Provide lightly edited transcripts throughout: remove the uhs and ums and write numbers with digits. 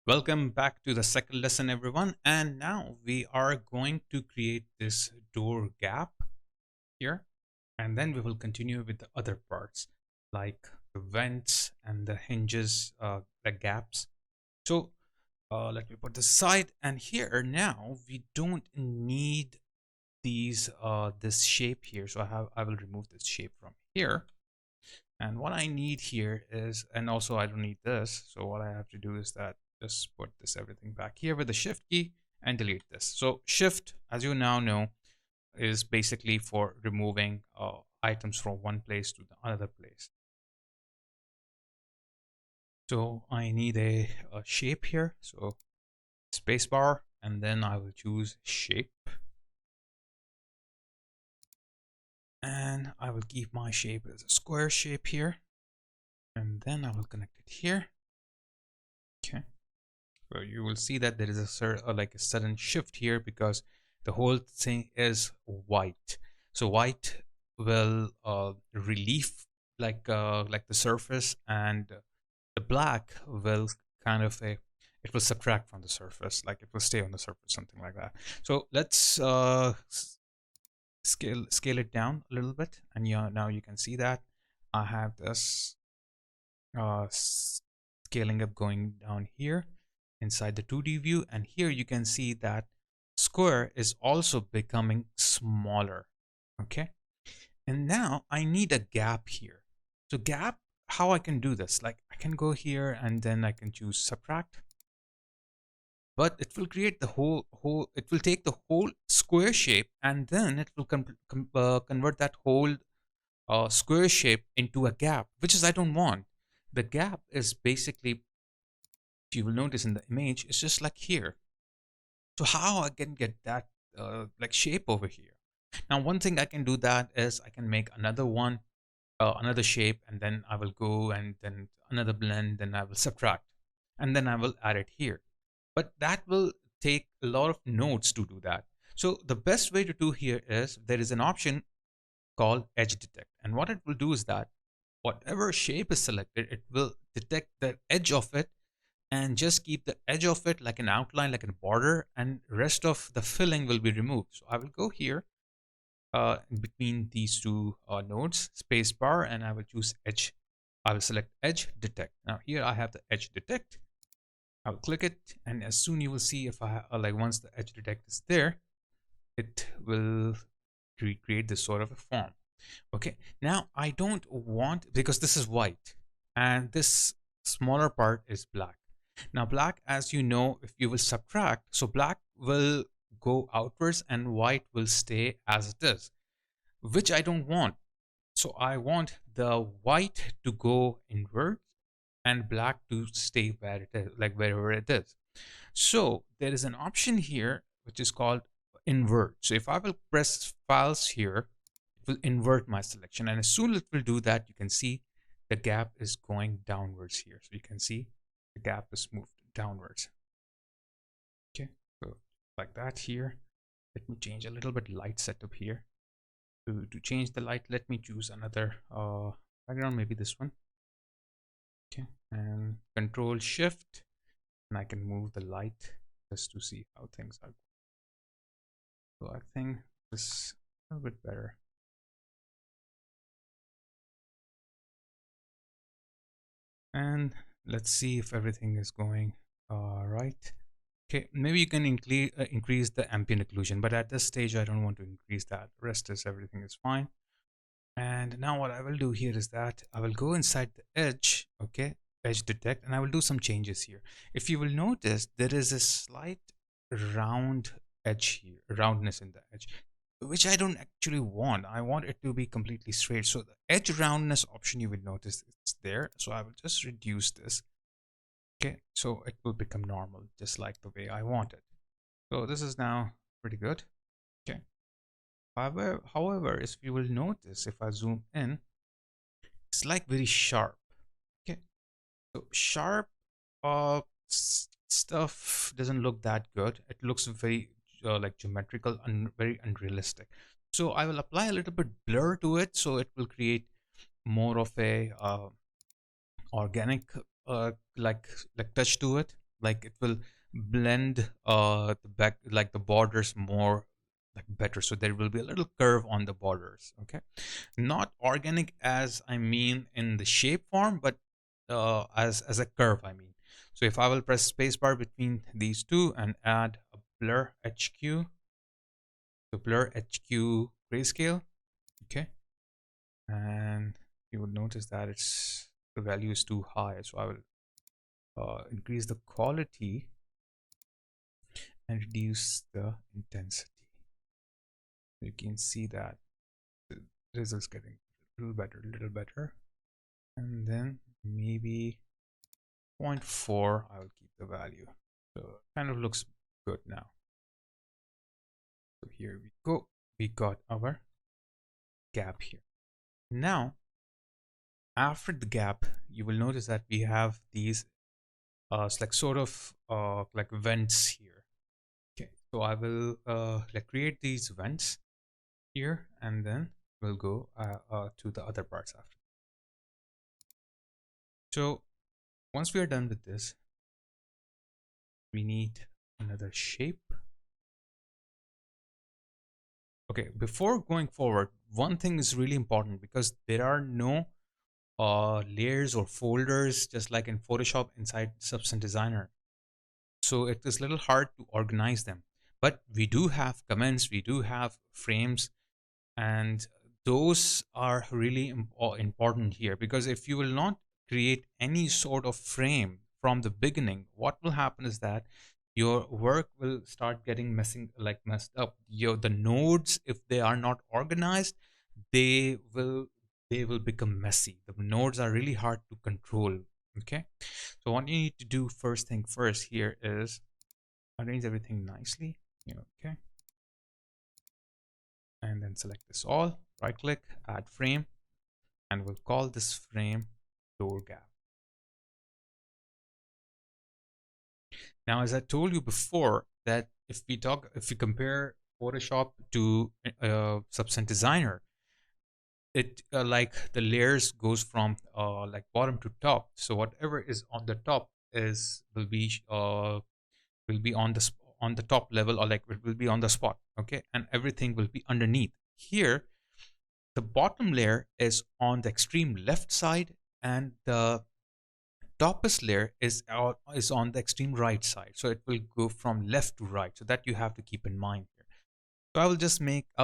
Welcome back to the second lesson, everyone. And now we are going to create this door gap here. And then we will continue with the other parts like the vents and the hinges, the gaps. So let me put this aside. And here now we don't need this shape here. So I will remove this shape from here. And what I need here is, and also I don't need this. So what I have to do is that just put this everything back here with the shift key and delete this. So shift, as you now know, is basically for removing items from one place to the other place. So I need a shape here. So spacebar, and then I will choose shape. And I will keep my shape as a square shape here. And then I will connect it here. Okay. So you will see that there is a sudden shift here because the whole thing is white. So white will relieve like the surface, and the black will kind of it will subtract from the surface, like it will stay on the surface, something like that. So let's scale it down a little bit, and now you can see that I have this scaling up going down here inside the 2D view, and here you can see that square is also becoming smaller. Okay, and now I need a gap here. So gap, how I can do this, like I can go here and then I can choose subtract, but it will create the whole it will take the whole square shape, and then it will convert that whole square shape into a gap, which is I don't want. The gap is basically, if you will notice in the image, it's just like here. So how I can get that like shape over here? Now one thing I can do that is I can make another one, another shape, and then I will go and then another blend, then I will subtract, and then I will add it here. But that will take a lot of nodes to do that. So the best way to do here is there is an option called edge detect, and what it will do is that whatever shape is selected, it will detect the edge of it and just keep the edge of it like an outline, like a border, and rest of the filling will be removed. So I will go here in between these two nodes, spacebar, and I will choose edge. I will select edge detect. Now here I have the edge detect. I will click it, and as soon you will see, if I like once the edge detect is there, it will recreate this sort of a form. Okay, now I don't want, because this is white and this smaller part is black. Now black, as you know, if you will subtract, so black will go outwards and white will stay as it is, which I don't want. So I want the white to go inward and black to stay where it is, like wherever it is. So there is an option here which is called invert. So if I will press files here, it will invert my selection, and as soon as it will do that, you can see the gap is going downwards here. So you can see the gap is moved downwards. Okay, so like that here. Let me change a little bit light setup here. To change the light, let me choose another background, maybe this one. Okay, and control shift, and I can move the light just to see how things are. So I think this is a little bit better. And let's see if everything is going right. Okay, maybe you can increase the ambient occlusion, but at this stage I don't want to increase that. The rest is everything is fine. And now what I will do here is that I will go inside the edge, okay, edge detect, and I will do some changes here. If you will notice, there is a slight round edge here, roundness in the edge, which I don't actually want. I want it to be completely straight. So the edge roundness option, you will notice it's there. So I will just reduce this. Okay, so it will become normal, just like the way I want it. So this is now pretty good. Okay. However, if you will notice, if I zoom in, it's like very sharp. Okay, so sharp stuff doesn't look that good. It looks very like geometrical and very unrealistic. So I will apply a little bit blur to it, so it will create more of a organic like touch to it, like it will blend the back, like the borders more like better. So there will be a little curve on the borders. Okay, not organic as I mean in the shape form, but as a curve I mean. So if I will press spacebar between these two and add a blur HQ, so blur HQ grayscale, okay, and you will notice that it's the value is too high. So I will increase the quality and reduce the intensity. You can see that the results getting a little better. And then maybe 0.4, I will keep the value. So it kind of looks good now. So here we go. We got our gap here. Now, after the gap, you will notice that we have these like sort of like vents here. Okay, so I will like create these vents here, and then we'll go to the other parts after. So once we are done with this, we need another shape. Okay, before going forward, one thing is really important because there are no layers or folders just like in Photoshop inside Substance Designer. So it is a little hard to organize them. But we do have comments, we do have frames, and those are really important here, because if you will not create any sort of frame from the beginning, what will happen is that your work will start getting messed up. The nodes, if they are not organized, they will become messy. The nodes are really hard to control. Okay, so what you need to do first thing first here is arrange everything nicely. Okay, and then select this all, right click, add frame, and we'll call this frame door gap. Now, as I told you before, that if we compare Photoshop to Substance Designer, it like the layers goes from like bottom to top. So whatever is on the top will be on the top level, or like it will be on the spot. Okay, and everything will be underneath. Here the bottom layer is on the extreme left side, and the topest layer is on the extreme right side. So it will go from left to right. So that you have to keep in mind here. So I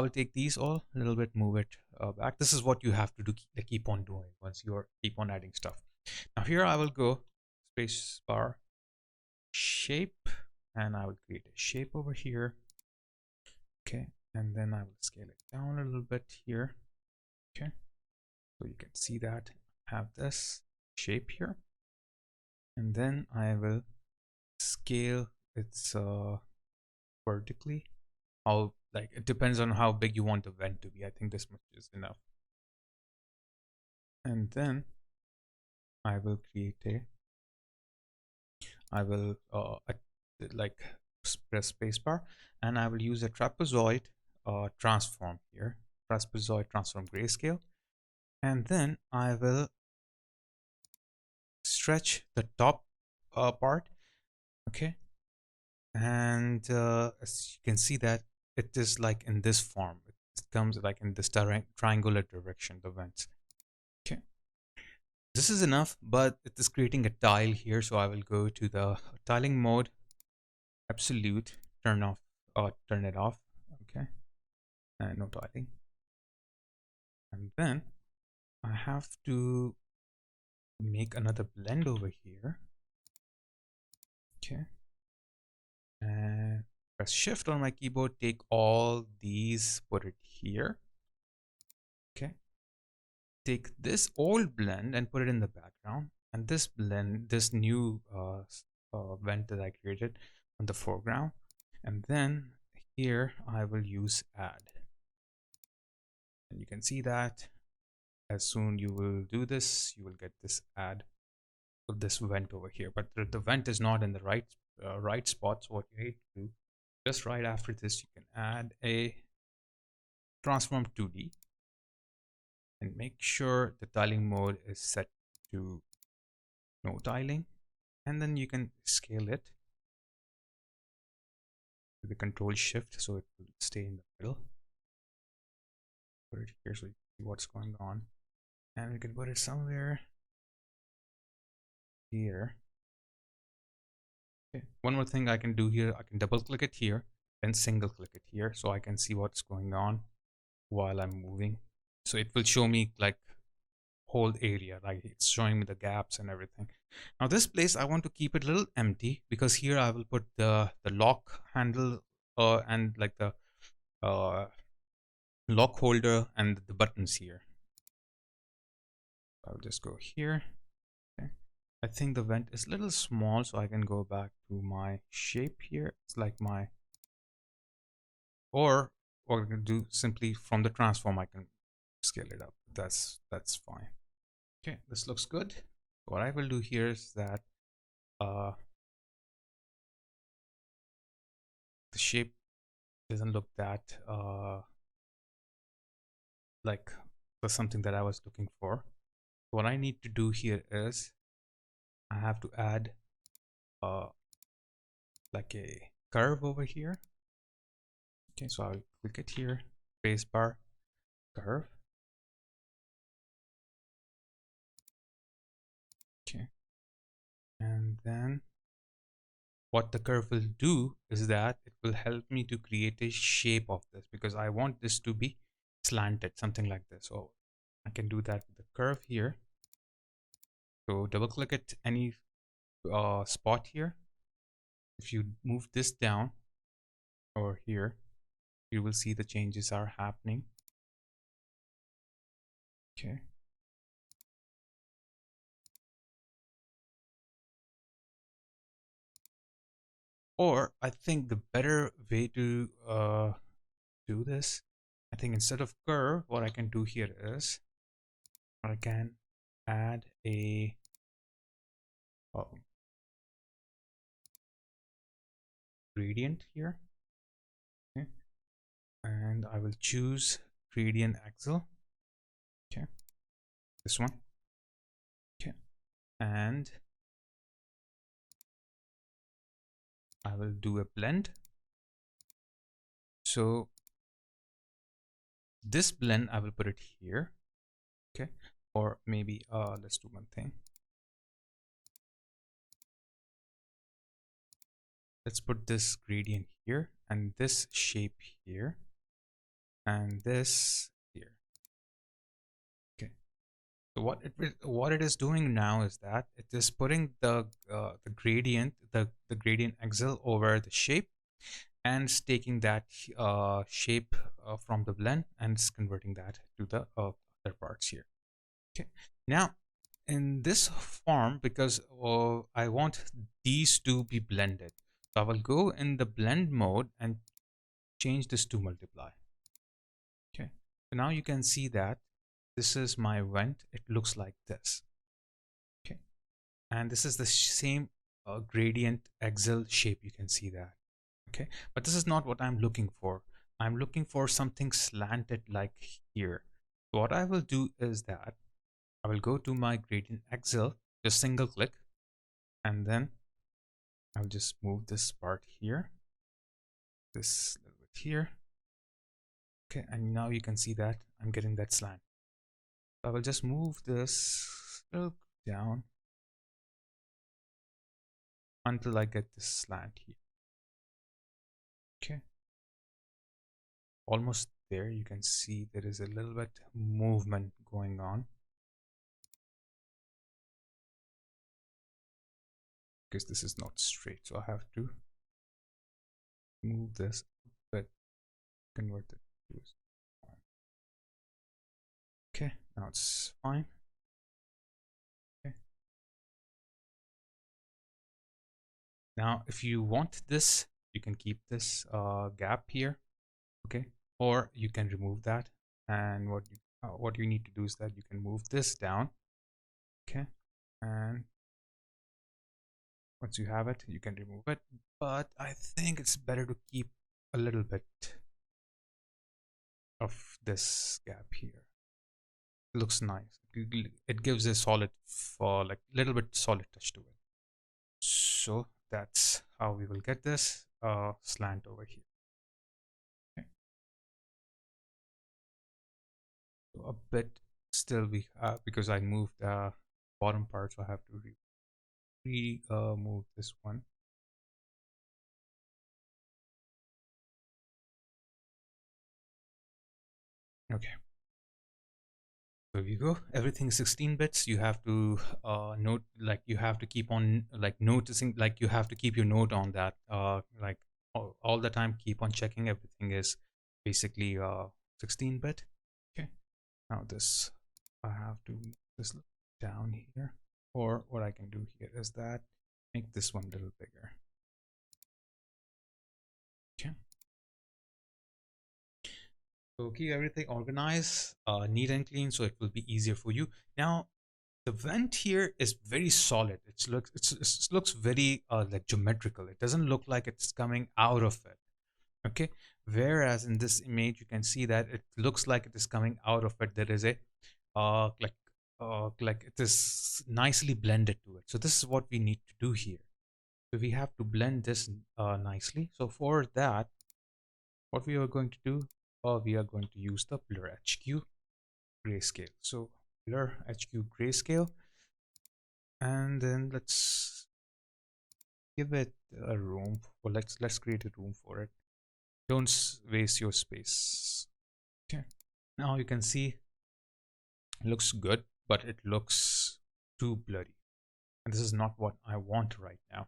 will take these all a little bit, move it back. This is what you have to do, keep on doing once you keep on adding stuff. Now here I will go space bar shape, and I will create a shape over here. Okay, and then I will scale it down a little bit here. Okay, so you can see that I have this shape here, and then I will scale its vertically. Like it depends on how big you want the vent to be. I think this much is enough. And then I will like press spacebar, and I will use a trapezoid transform here, trapezoid transform grayscale, and then I will stretch the top part. Okay, and as you can see that it is like in this form. It comes like in this triangular direction, the vents. Okay, this is enough, but it is creating a tile here, so I will go to the tiling mode, absolute, turn it off. Okay, and no tiling. And then I have to make another blend over here. Okay, and press shift on my keyboard, take all these, put it here. Okay, take this old blend and put it in the background, and this new vent that I created on the foreground. And then here I will use add, and you can see that as soon you will do this, you will get this add of this vent over here, but the vent is not in the right spot. So what you need to do, just right after this, you can add a transform 2D and make sure the tiling mode is set to no tiling, and then you can scale it with the control shift so it will stay in the middle. Put it here so you see what's going on, and we can put it somewhere here. Okay. One more thing I can do here, I can double click it here, then single click it here so I can see what's going on while I'm moving. So it will show me like whole area, like it's showing me the gaps and everything. Now this place I want to keep it a little empty because here I will put the lock handle and like the lock holder and the buttons here. I'll just go here. Okay. I think the vent is a little small, so I can go back to my shape here. It's like my, or I can do simply from the transform, I can scale it up. That's fine. Okay, this looks good. What I will do here is that the shape doesn't look that like something that I was looking for. What I need to do here is I have to add like a curve over here. Okay, so I'll click it here, Spacebar Curve. Okay, and then what the curve will do is that it will help me to create a shape of this because I want this to be slanted, something like this. So I can do that with the curve here. So double click at any spot here. If you move this down or here, you will see the changes are happening. Okay. Or I think the better way to do this, I think instead of curve, what I can do here is I can add a gradient here. Okay. And I will choose gradient axle. Okay, this one. Okay, and I will do a blend. So this blend I will put it here. Okay, or maybe let's do one thing. Let's put this gradient here and this shape here and this here. Okay, so what it is doing now is that it is putting the gradient gradient axle over the shape and it's taking that shape from the blend and it's converting that to the other parts here. Okay, now in this form, because I want these to be blended, so I will go in the blend mode and change this to multiply. Okay, so now you can see that this is my vent. It looks like this. Okay, and this is the same gradient axle shape. You can see that. Okay, but this is not what I'm looking for. I'm looking for something slanted like here. So what I will do is that I will go to my gradient axle, just single click, and then I'll just move this part here, this little bit here. Okay, and now you can see that I'm getting that slant. So I will just move this down until I get this slant here. Okay, almost there. You can see there is a little bit movement going on because this is not straight, so I have to move this but convert it to okay, now it's fine. Okay, now if you want this, you can keep this gap here. Okay, or you can remove that, and what you need to do is that you can move this down. Okay, and once you have it, you can remove it, but I think it's better to keep a little bit of this gap here. It looks nice. It gives a solid, for like little bit solid touch to it. So that's how we will get this slant over here. Okay. So a bit still we because I moved the bottom part, so I have to move this one. Okay. There you go. Everything 16 bits. You have to note, like you have to keep on like noticing, like you have to keep your note on that. Like all the time, keep on checking everything is basically 16 bit. Okay. Now this, I have to move this down here, or what I can do here is that make this one a little bigger. Okay. So keep everything organized, neat and clean, so it will be easier for you. Now the vent here is very solid. It looks very like geometrical. It doesn't look like it's coming out of it. Okay. Whereas in this image, you can see that it looks like it is coming out of it. There is a uh like like it is nicely blended to it. So this is what we need to do here. So we have to blend this nicely. So for that, what we are going to do, we are going to use the blur HQ grayscale. So blur HQ grayscale, and then let's give it a room, or let's create a room for it. Don't waste your space. Okay. Now you can see it looks good, but it looks too blurry, and this is not what I want right now.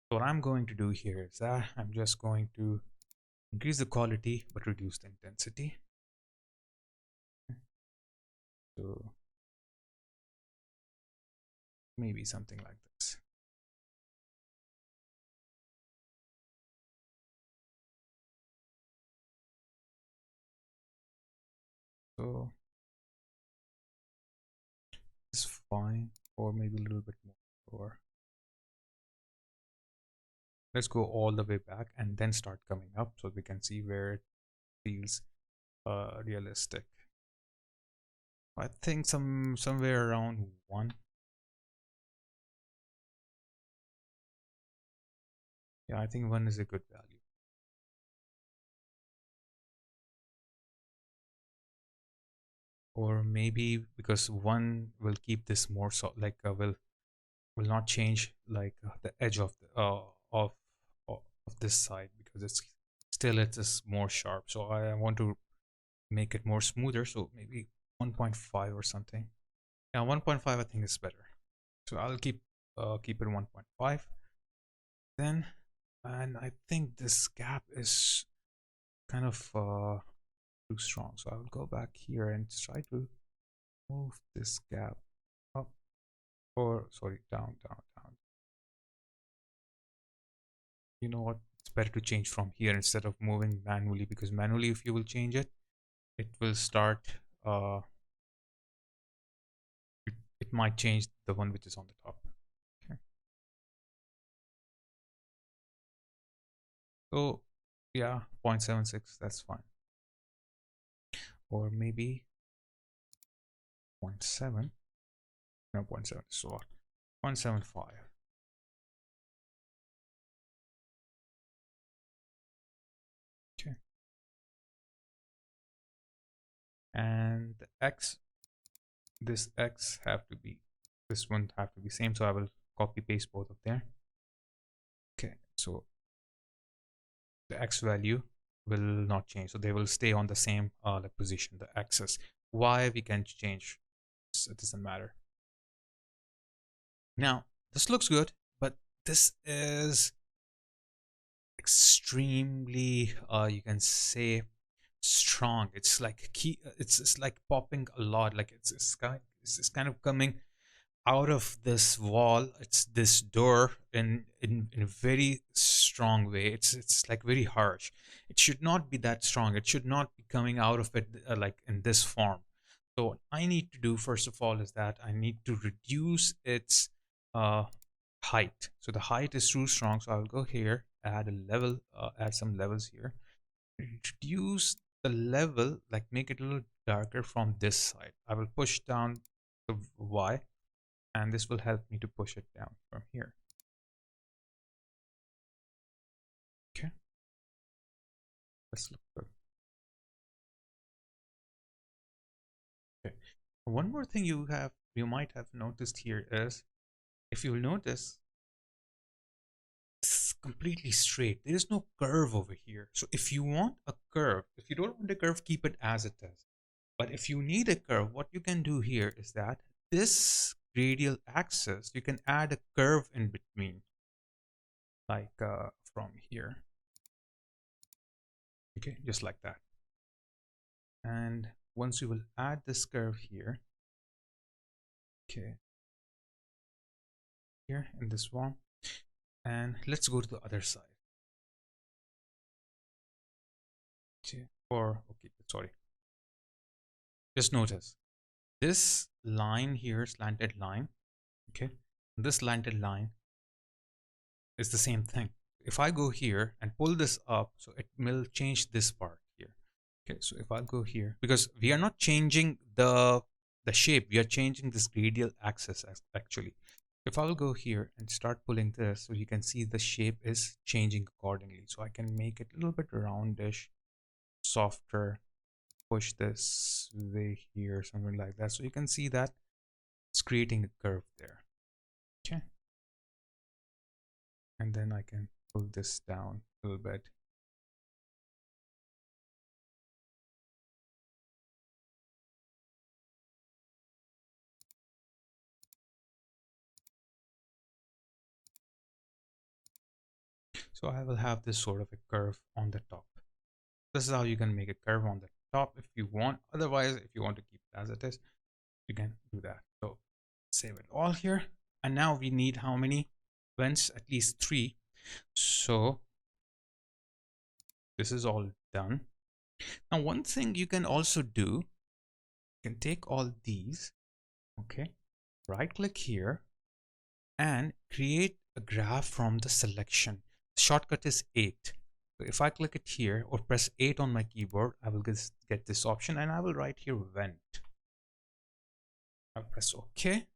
So what I'm going to do here is that I'm just going to increase the quality but reduce the intensity. So maybe something like this. So it's fine, or maybe a little bit more. Or let's go all the way back and then start coming up so we can see where it feels realistic. I think somewhere around 1. Yeah, I think 1 is a good value. Or maybe because 1 will keep this more so like will not change like the edge of the of this side, because it's still it is more sharp. So I want to make it more smoother. So maybe 1.5 or something. Yeah, 1.5 I think is better. So I'll keep it 1.5 then. And I think this gap is kind of too strong, so I will go back here and try to move this gap up, or sorry, down. You know what, it's better to change from here instead of moving manually, because manually if you will change it, it will start it might change the one which is on the top. Okay. So yeah, 0.76, that's fine. Or maybe 0.7. No, 0.7 is a lot. 0.75. Okay. And the x, this x have to be, this one have to be same, so I will copy paste both of them. Okay, so the x value will not change, so they will stay on the same position, the axis. Y we can change, so it doesn't matter. Now this looks good, but this is extremely you can say strong. It's like it's like popping a lot, like it's kind of coming out of this wall. It's this door in a very strong way. It's like very harsh. It should not be that strong. It should not be coming out of it like in this form. So what I need to do first of all is that I need to reduce its uh height. So the height is too strong, so I'll go here, add a level, add some levels here, reduce the level, like make it a little darker from this side. I will push down the Y, and this will help me to push it down from here. This looks good. Okay. One more thing you might have noticed here is, if you'll notice, it's completely straight. There is no curve over here. So if you want a curve, if you don't want a curve, keep it as it is. But if you need a curve, what you can do here is that this radial axis, you can add a curve in between, like from here. Okay, just like that. And once you will add this curve here, okay, here in this one, and let's go to the other side. Okay, sorry. Just notice this line here, slanted line, okay, this slanted line is the same thing. If I go here and pull this up, so it will change this part here. Okay, so if I go here, because we are not changing the shape, we are changing this radial axis actually. If I will go here and start pulling this, so you can see the shape is changing accordingly. So I can make it a little bit roundish, softer, push this way here, something like that. So you can see that it's creating a curve there. Okay. And then I can pull this down a little bit. So I will have this sort of a curve on the top. This is how you can make a curve on the top if you want. Otherwise, if you want to keep it as it is, you can do that. So save it all here. And now we need how many vents? At least 3. So this is all done. Now, one thing you can also do, you can take all these, okay, right click here and create a graph from the selection. The shortcut is 8. So if I click it here or press 8 on my keyboard, I will get this option and I will write here vent. I'll press OK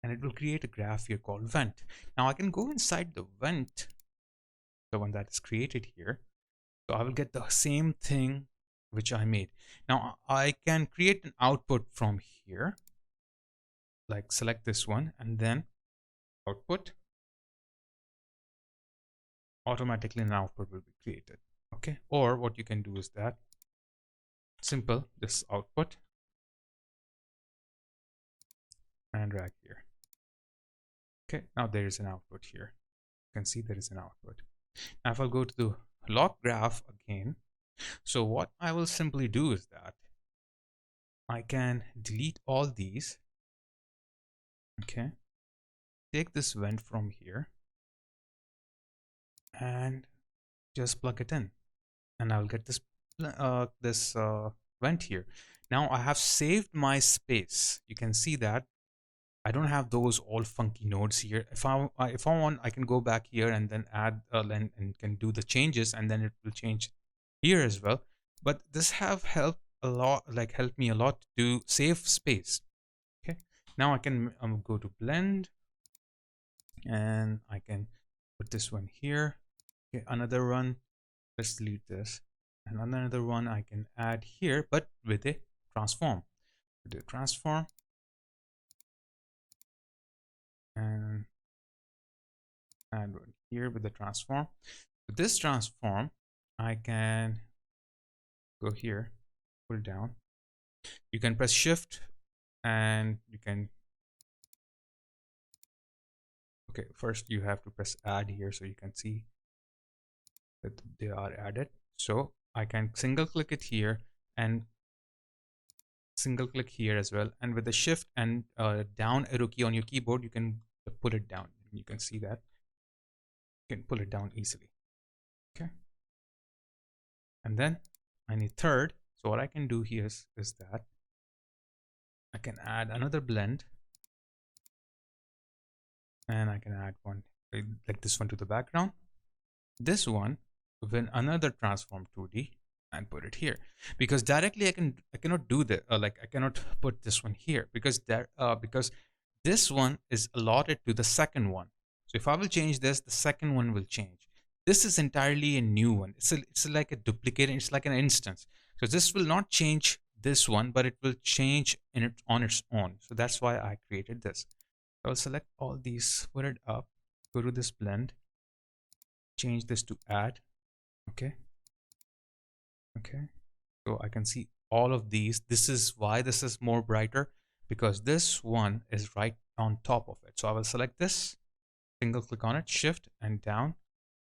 and it will create a graph here called vent. Now I can go inside the vent, the one that is created here. So I will get the same thing which I made. Now I can create an output from here, like select this one and then output. Automatically an output will be created. Okay, or what you can do is that simple, this output and drag here. Okay, now there is an output here. You can see there is an output. Now if I'll go to the lock graph again, so what I will simply do is that I can delete all these. Okay, take this vent from here and just plug it in and I'll get this vent here. Now I have saved my space. You can see that I don't have those all funky nodes here. If I want, I can go back here and then add and can do the changes and then it will change here as well. But this have helped a lot, like helped me a lot to save space. Okay, now I can go to blend and I can put this one here. Okay, another one, let's delete this, and another one I can add here, but with a transform. Do a transform and add one here with the transform. With this transform, I can go here, pull down. You can press shift and you can, okay, first you have to press add here so you can see that they are added. So I can single click it here and single click here as well, and with the shift and down arrow key on your keyboard you can pull it down. You can see that you can pull it down easily. Okay, and then I need third, so what I can do here is that I can add another blend and I can add one like this one to the background, this one with another transform 2D and put it here, because directly I cannot do that, like I cannot put this one here because this one is allotted to the second one. So if I will change this, the second one will change. This is entirely a new one. It's like a duplicate. It's like an instance. So this will not change this one, but it will change on its own. So that's why I created this. I'll select all these, put it up, go to this blend, change this to add. Okay. So I can see all of these. This is why this is more brighter, because this one is right on top of it. So I will select this, single click on it, shift and down.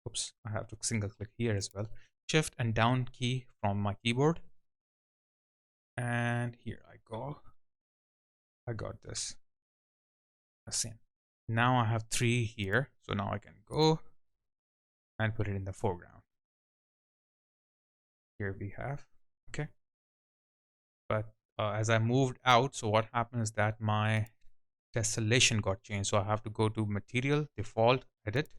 Oops, I have to single click here as well. Shift and down key from my keyboard. And here I go. I got this. The same. Now I have 3 here. So now I can go and put it in the foreground. Here we have, okay. But as I moved out, so what happened is that my tessellation got changed. So I have to go to material, default, edit.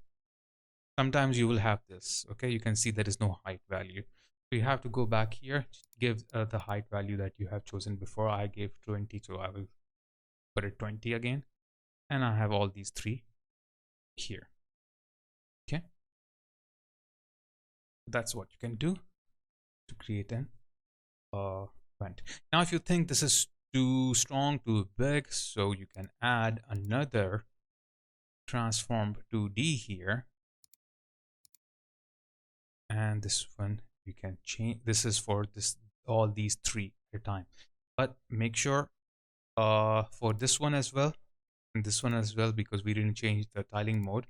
Sometimes you will have this, okay. You can see there is no height value. So you have to go back here, give the height value that you have chosen before. I gave 20, so I will put it 20 again. And I have all these 3 here, okay. That's what you can do to create an vent. Now if you think this is too strong, too big, so you can add another transform 2D here, and this one you can change. This is for all these 3 at a time, but make sure for this one as well and this one as well, because we didn't change the tiling mode,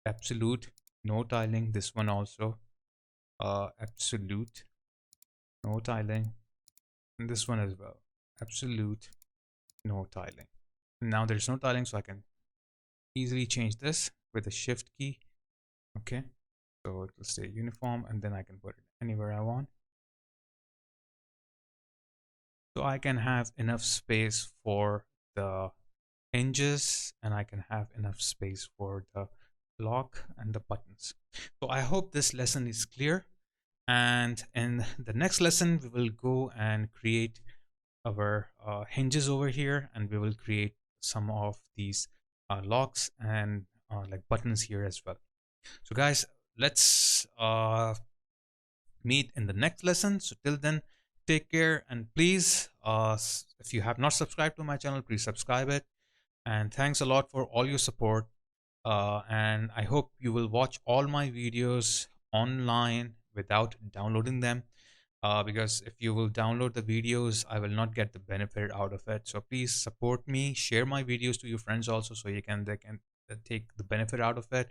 absolute no tiling. This one also absolute no tiling, and this one as well, absolute no tiling. Now there's no tiling, so I can easily change this with the shift key, okay. So it will stay uniform, and then I can put it anywhere I want. So I can have enough space for the hinges, and I can have enough space for the lock and the buttons. So I hope this lesson is clear, and in the next lesson we will go and create our hinges over here, and we will create some of these locks and like buttons here as well. So guys, let's meet in the next lesson. So till then, take care, and please if you have not subscribed to my channel, please subscribe it. And thanks a lot for all your support, and I hope you will watch all my videos online without downloading them, because if you will download the videos, I will not get the benefit out of it. So please support me, share my videos to your friends also, so they can take the benefit out of it,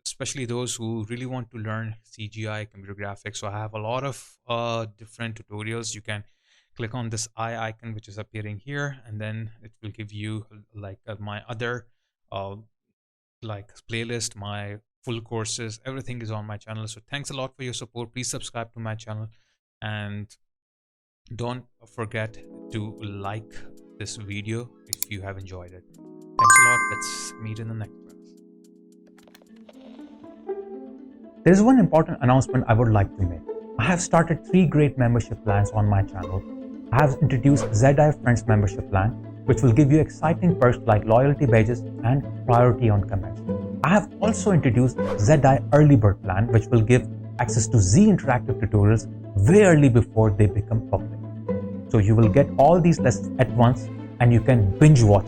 especially those who really want to learn CGI, computer graphics. So I have a lot of different tutorials. You can click on this eye icon which is appearing here, and then it will give you like my other like playlist, my full courses, everything is on my channel. So thanks a lot for your support. Please subscribe to my channel, and don't forget to like this video if you have enjoyed it. Thanks a lot. Let's meet in the next class. There is one important announcement I would like to make. I have started 3 great membership plans on my channel. I have introduced ZI Friends membership plan, which will give you exciting perks like loyalty badges and priority on comments. I have also introduced ZI Early Bird plan, which will give access to Z interactive tutorials way early before they become public. So you will get all these lessons at once, and you can binge watch.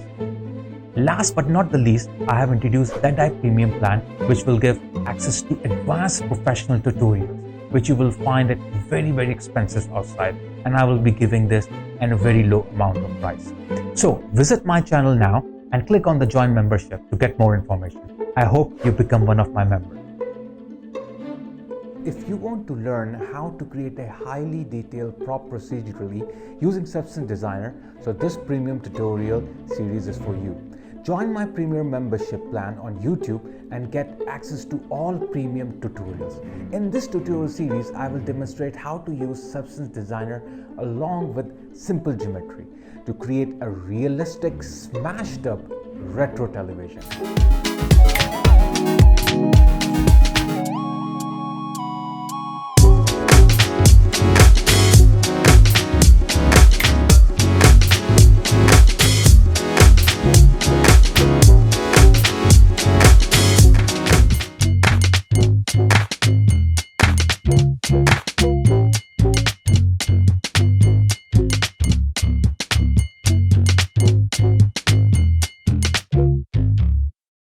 Last but not the least, I have introduced ZI Premium plan, which will give access to advanced professional tutorials, which you will find at very expensive outside, and I will be giving this at a very low amount of price. So visit my channel now and click on the join membership to get more information. I hope you become one of my members. If you want to learn how to create a highly detailed prop procedurally using Substance Designer, so this premium tutorial series is for you. Join my premium membership plan on YouTube and get access to all premium tutorials. In this tutorial series, I will demonstrate how to use Substance Designer along with simple geometry to create a realistic, smashed up retro television.